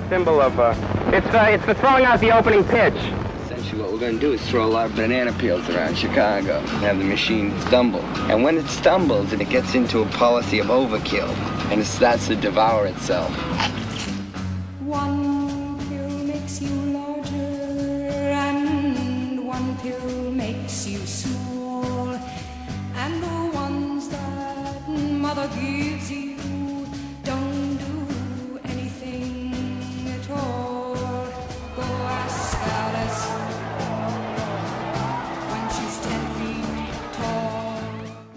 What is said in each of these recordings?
symbol of, it's for throwing out the opening pitch. Essentially what we're going to do is throw a lot of banana peels around Chicago and have the machine stumble. And when it stumbles, and it gets into a policy of overkill, and it starts to devour itself. One pill makes you larger, and one pill makes you small, and the ones that mother gives you don't do anything at all. Go ask Alice when she's 10 feet tall.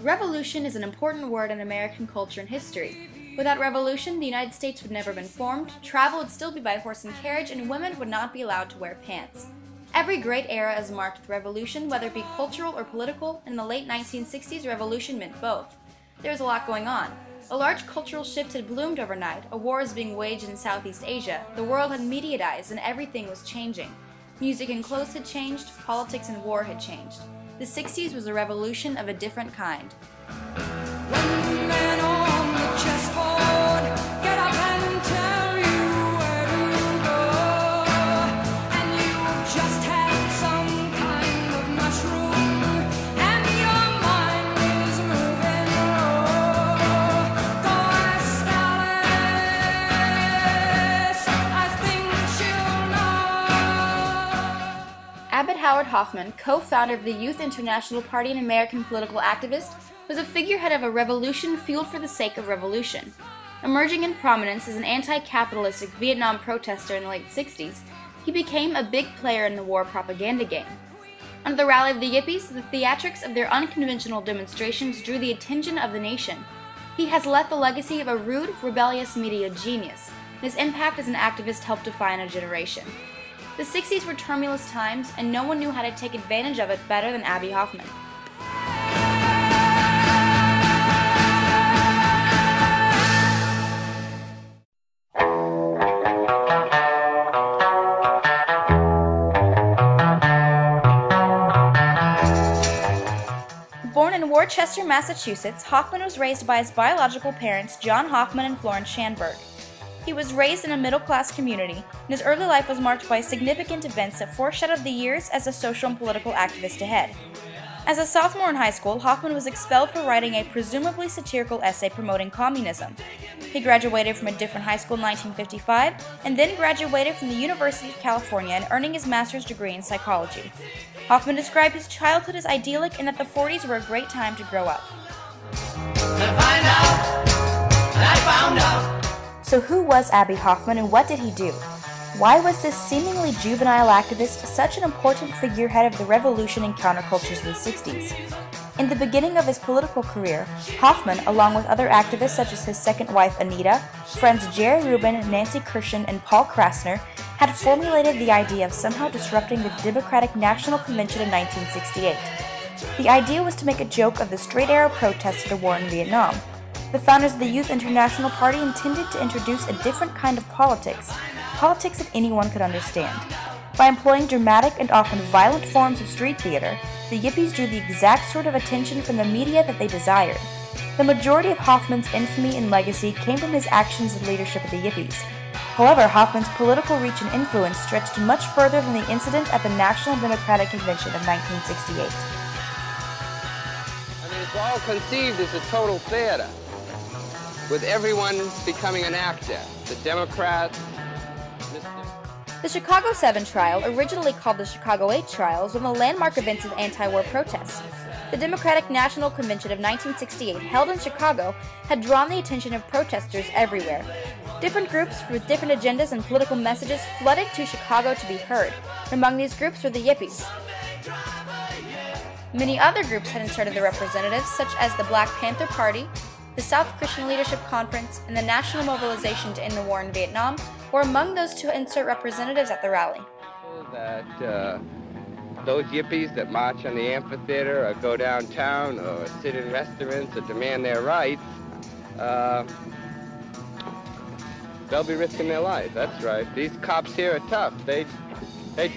Revolution is an important word in American culture and history. Without revolution, the United States would never have been formed, travel would still be by horse and carriage, and women would not be allowed to wear pants. Every great era is marked with revolution, whether it be cultural or political, and in the late 1960s, revolution meant both. There was a lot going on. A large cultural shift had bloomed overnight, a war was being waged in Southeast Asia, the world had mediatized, and everything was changing. Music and clothes had changed, politics and war had changed. The 60s was a revolution of a different kind. When men on the chessboard get up and tell you where to go, and you just had some kind of mushroom, and your mind is moving low. Go ask Alice, I think she'll know. Abbie Howard Hoffman, co-founder of the Youth International Party and American political activist, was a figurehead of a revolution fueled for the sake of revolution. Emerging in prominence as an anti-capitalistic Vietnam protester in the late 60s, he became a big player in the war propaganda game. Under the rally of the Yippies, the theatrics of their unconventional demonstrations drew the attention of the nation. He has left the legacy of a rude, rebellious media genius, and his impact as an activist helped define a generation. The 60s were tumultuous times, and no one knew how to take advantage of it better than Abbie Hoffman. Born in Worcester, Massachusetts, Hoffman was raised by his biological parents, John Hoffman and Florence Schanberg. He was raised in a middle-class community, and his early life was marked by significant events that foreshadowed the years as a social and political activist ahead. As a sophomore in high school, Hoffman was expelled for writing a presumably satirical essay promoting communism. He graduated from a different high school in 1955, and then graduated from the University of California and earning his master's degree in psychology. Hoffman described his childhood as idyllic and that the 40s were a great time to grow up. So who was Abbie Hoffman and what did he do? Why was this seemingly juvenile activist such an important figurehead of the revolution and countercultures of the 60s? In the beginning of his political career, Hoffman, along with other activists such as his second wife Anita, friends Jerry Rubin, Nancy Kirshen, and Paul Krasner, had formulated the idea of somehow disrupting the Democratic National Convention in 1968. The idea was to make a joke of the straight-arrow protests of the war in Vietnam. The founders of the Youth International Party intended to introduce a different kind of politics that anyone could understand. By employing dramatic and often violent forms of street theater, the Yippies drew the exact sort of attention from the media that they desired. The majority of Hoffman's infamy and legacy came from his actions and leadership of the Yippies. However, Hoffman's political reach and influence stretched much further than the incident at the National Democratic Convention of 1968. It's all conceived as a total theater, with everyone becoming an actor. The Democrats. The Chicago 7 trial, originally called the Chicago 8 trial, was one of the landmark events of anti-war protests. The Democratic National Convention of 1968, held in Chicago, had drawn the attention of protesters everywhere. Different groups with different agendas and political messages flooded to Chicago to be heard. Among these groups were the Yippies. Many other groups had inserted their representatives, such as the Black Panther Party, the South Christian Leadership Conference, and the National Mobilization to End the War in Vietnam were among those to insert representatives at the rally. That those Yippies that march on the amphitheater or go downtown or sit in restaurants or demand their rights, they'll be risking their life. That's right. These cops here are tough. They'd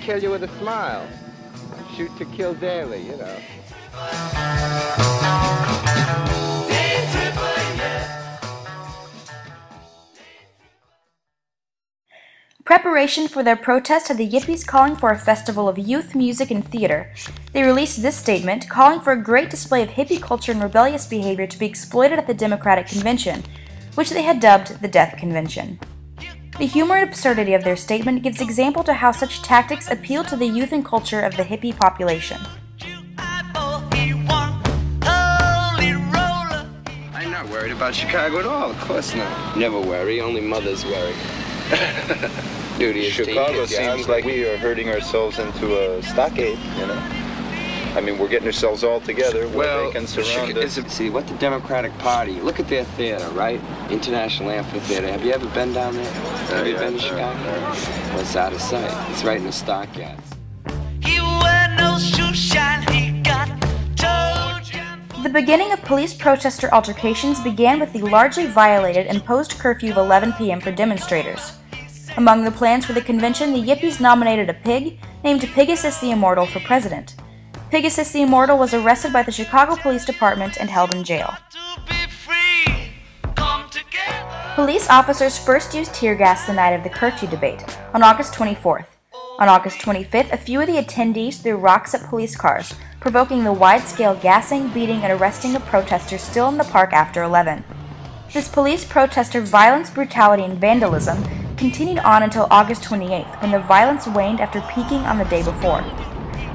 kill you with a smile. Shoot to kill daily, you know. Preparation for their protest had the Yippies calling for a festival of youth, music, and theater. They released this statement, calling for a great display of hippie culture and rebellious behavior to be exploited at the Democratic Convention, which they had dubbed the Death Convention. The humor and absurdity of their statement gives example to how such tactics appeal to the youth and culture of the hippie population. I'm not worried about Chicago at all, of course not. Never worry, only mothers worry. Chicago seems like we are herding ourselves into a stockade, you know? I mean, we're getting ourselves all together where they can surround us. See, what the Democratic Party, look at their theater, right? International Amphitheater. Have you ever been down there? Have you been to Chicago? Well, it's out of sight. It's right in the stockyards. The beginning of police protester altercations began with the largely violated imposed curfew of 11 p.m. for demonstrators. Among the plans for the convention, the Yippies nominated a pig named Pegasus the Immortal for president. Pegasus the Immortal was arrested by the Chicago Police Department and held in jail. Police officers first used tear gas the night of the curfew debate, on August 24th. On August 25th, a few of the attendees threw rocks at police cars, provoking the wide-scale gassing, beating, and arresting of protesters still in the park after 11. This police protester violence, brutality, and vandalism continued on until August 28th, when the violence waned after peaking on the day before.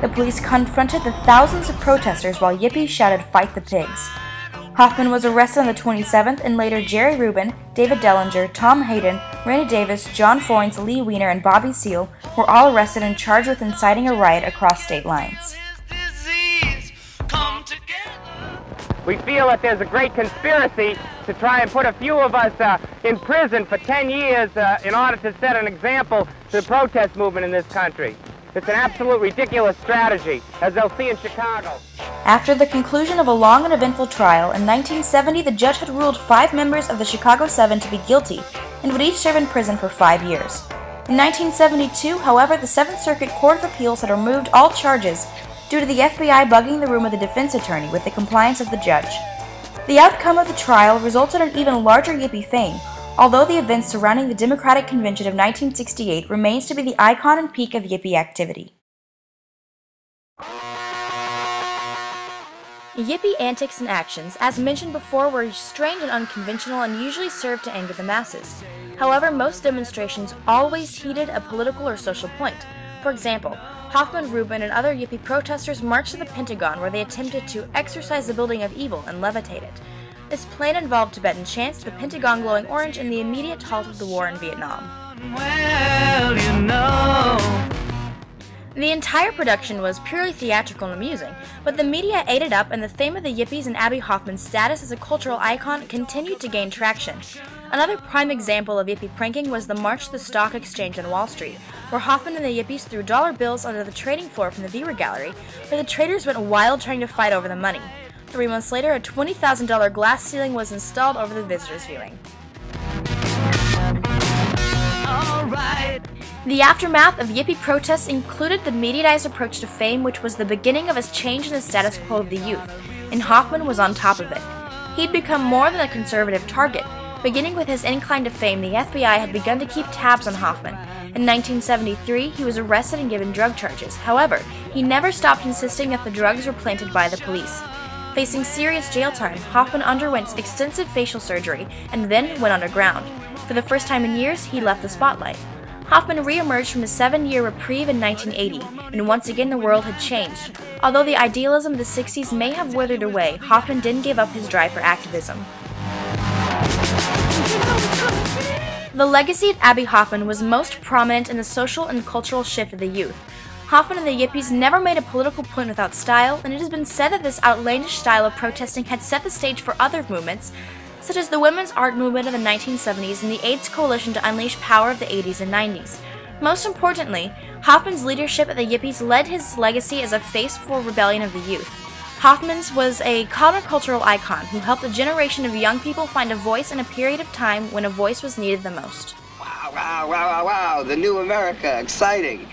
The police confronted the thousands of protesters while Yippies shouted, "Fight the pigs." Hoffman was arrested on the 27th, and later Jerry Rubin, David Dellinger, Tom Hayden, Randy Davis, John Foynes, Lee Weiner, and Bobby Seale were all arrested and charged with inciting a riot across state lines. We feel that there's a great conspiracy to try and put a few of us in prison for 10 years in order to set an example to the protest movement in this country. It's an absolute ridiculous strategy, as they'll see in Chicago. After the conclusion of a long and eventful trial, in 1970 the judge had ruled 5 members of the Chicago 7 to be guilty and would each serve in prison for 5 years. In 1972, however, the 7th Circuit Court of Appeals had removed all charges due to the FBI bugging the room of the defense attorney with the compliance of the judge. The outcome of the trial resulted in even larger Yippie fame, although the events surrounding the Democratic Convention of 1968 remains to be the icon and peak of Yippie activity. Yippie antics and actions, as mentioned before, were strange and unconventional and usually served to anger the masses. However, most demonstrations always heeded a political or social point. For example, Hoffman, Rubin, and other Yippie protesters marched to the Pentagon where they attempted to exorcise the building of evil and levitate it. This plan involved Tibetan chants, the Pentagon glowing orange, and the immediate halt of the war in Vietnam. Well, you know. The entire production was purely theatrical and amusing, but the media ate it up and the fame of the Yippies and Abbie Hoffman's status as a cultural icon continued to gain traction. Another prime example of Yippie pranking was the March to the Stock Exchange on Wall Street, where Hoffman and the Yippies threw dollar bills onto the trading floor from the viewer gallery, where the traders went wild trying to fight over the money. 3 months later, a $20,000 glass ceiling was installed over the visitors' viewing. The aftermath of Yippie protests included the mediatized approach to fame, which was the beginning of a change in the status quo of the youth, and Hoffman was on top of it. He'd become more than a conservative target. Beginning with his incline to fame, the FBI had begun to keep tabs on Hoffman. In 1973, he was arrested and given drug charges. However, he never stopped insisting that the drugs were planted by the police. Facing serious jail time, Hoffman underwent extensive facial surgery and then went underground. For the first time in years, he left the spotlight. Hoffman re-emerged from his 7-year reprieve in 1980, and once again the world had changed. Although the idealism of the 60s may have withered away, Hoffman didn't give up his drive for activism. The legacy of Abbie Hoffman was most prominent in the social and cultural shift of the youth. Hoffman and the Yippies never made a political point without style, and it has been said that this outlandish style of protesting had set the stage for other movements, such as the women's art movement of the 1970s and the AIDS coalition to unleash power of the 80s and 90s. Most importantly, Hoffman's leadership at the Yippies led his legacy as a face for rebellion of the youth. Hoffman's was a countercultural icon who helped a generation of young people find a voice in a period of time when a voice was needed the most. Wow, wow, wow, wow, wow, the new America, exciting.